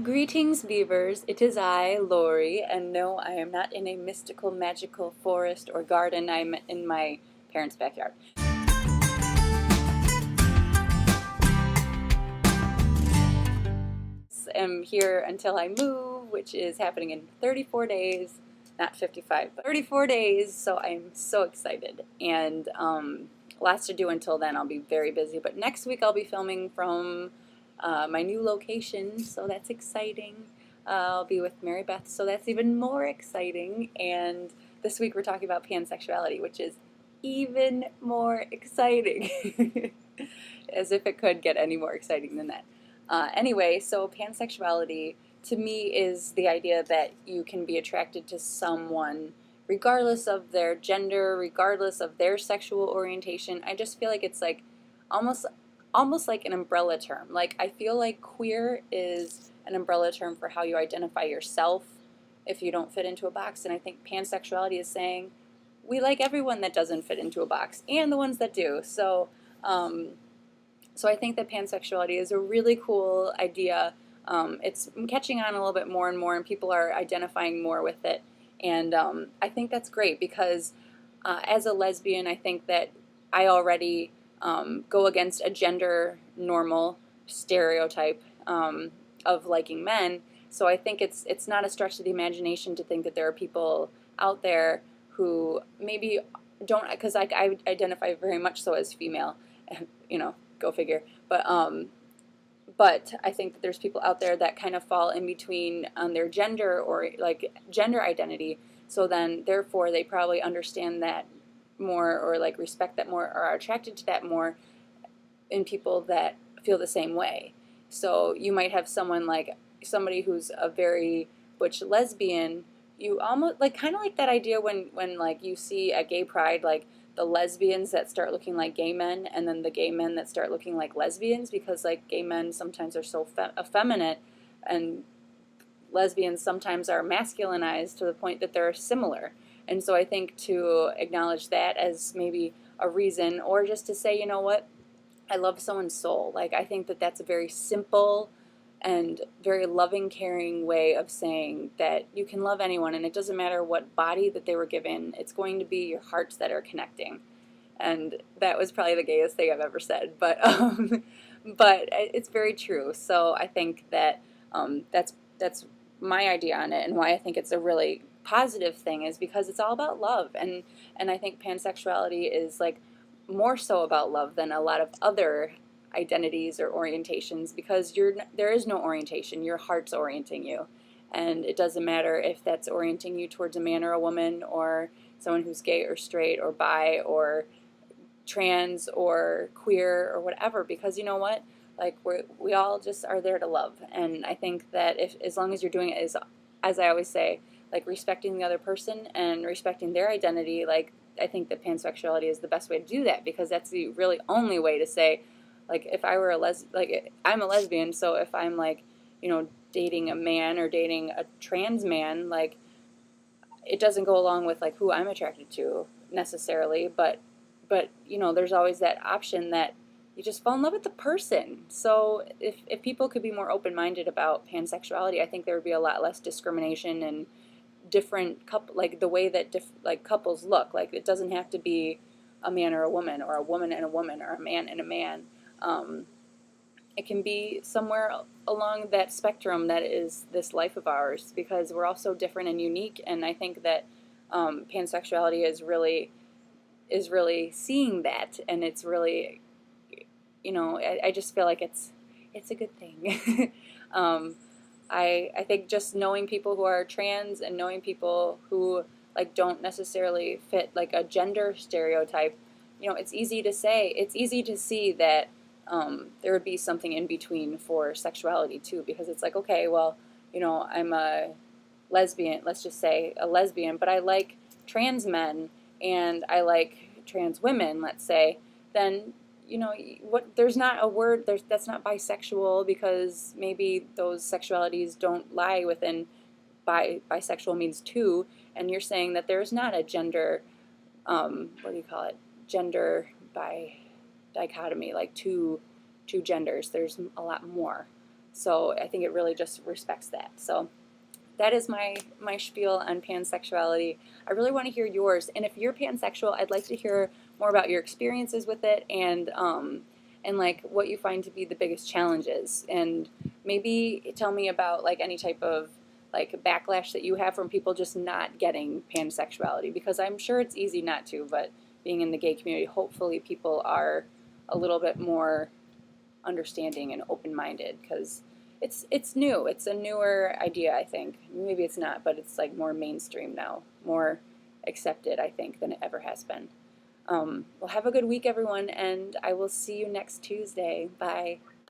Greetings, beavers. It is I, Lori, and no, I am not in a mystical, magical forest or garden. I'm in my parents' backyard. I'm here until I move, which is happening in 34 days, not 55, but 34 days, so I'm so excited. And lots to do until then. I'll be very busy, but next week I'll be filming from my new location, so that's exciting. I'll be with Mary Beth, so that's even more exciting. And this week we're talking about pansexuality, which is even more exciting. As if it could get any more exciting than that. Anyway, so pansexuality to me is the idea that you can be attracted to someone regardless of their gender, regardless of their sexual orientation. I just feel like it's like almost like an umbrella term. Like I feel like queer is an umbrella term for how you identify yourself if you don't fit into a box, and I think pansexuality is saying we like everyone that doesn't fit into a box and the ones that do. So I think that pansexuality is a really cool idea. It's catching on a little bit more and more, and people are identifying more with it. And I think that's great because as a lesbian, I think that I already go against a gender normal stereotype of liking men. So I think it's not a stretch of the imagination to think that there are people out there who maybe don't, because I identify very much so as female, you know, go figure. But I think that there's people out there that kind of fall in between on their gender or like gender identity. So then, therefore, they probably understand that more or like respect that more or are attracted to that more in people that feel the same way. So you might have somebody who's a very butch lesbian. You almost like kind of like that idea when like you see at gay pride like the lesbians that start looking like gay men and then the gay men that start looking like lesbians, because like gay men sometimes are so effeminate and lesbians sometimes are masculinized to the point that they're similar. And so I think to acknowledge that as maybe a reason, or just to say, you know what, I love someone's soul. Like I think that that's a very simple and very loving, caring way of saying that you can love anyone, and it doesn't matter what body that they were given. It's going to be your hearts that are connecting. And that was probably the gayest thing I've ever said, but it's very true. So I think that that's my idea on it, and why I think it's a really positive thing is because it's all about love, and I think pansexuality is like more so about love than a lot of other identities or orientations, because there is no orientation. Your heart's orienting you, and it doesn't matter if that's orienting you towards a man or a woman or someone who's gay or straight or bi or trans or queer or whatever, because you know what, like we all just are there to love. And I think that if as long as you're doing it as I always say, like respecting the other person and respecting their identity, like I think that pansexuality is the best way to do that, because that's the really only way to say, like if I were I'm a lesbian, so if I'm like, you know, dating a man or dating a trans man, like it doesn't go along with like who I'm attracted to necessarily, but you know, there's always that option that you just fall in love with the person. So if people could be more open-minded about pansexuality, I think there would be a lot less discrimination and different like the way that like couples look. Like it doesn't have to be a man or a woman or a woman and a woman or a man and a man. It can be somewhere along that spectrum that is this life of ours, because we're all so different and unique. And I think that pansexuality is really seeing that, and it's really, you know, I just feel like it's a good thing. I think just knowing people who are trans and knowing people who like don't necessarily fit like a gender stereotype, you know, it's easy to see that there would be something in between for sexuality too, because it's like, okay, well, you know, I'm a lesbian, let's just say a lesbian, but I like trans men and I like trans women, let's say, then, you know, there's not a word, that's not bisexual, because maybe those sexualities don't lie within, bisexual means two, and you're saying that there's not a gender, what do you call it, gender dichotomy, like two genders. There's a lot more. So I think it really just respects that. So that is my spiel on pansexuality. I really want to hear yours, and if you're pansexual, I'd like to hear more about your experiences with it, and like what you find to be the biggest challenges, and maybe tell me about like any type of like backlash that you have from people just not getting pansexuality, because I'm sure it's easy not to, but being in the gay community, hopefully people are a little bit more understanding and open-minded, because it's new. It's a newer idea, I think. Maybe it's not, but it's like more mainstream now, more accepted, I think, than it ever has been. Well, have a good week, everyone, and I will see you next Tuesday. Bye.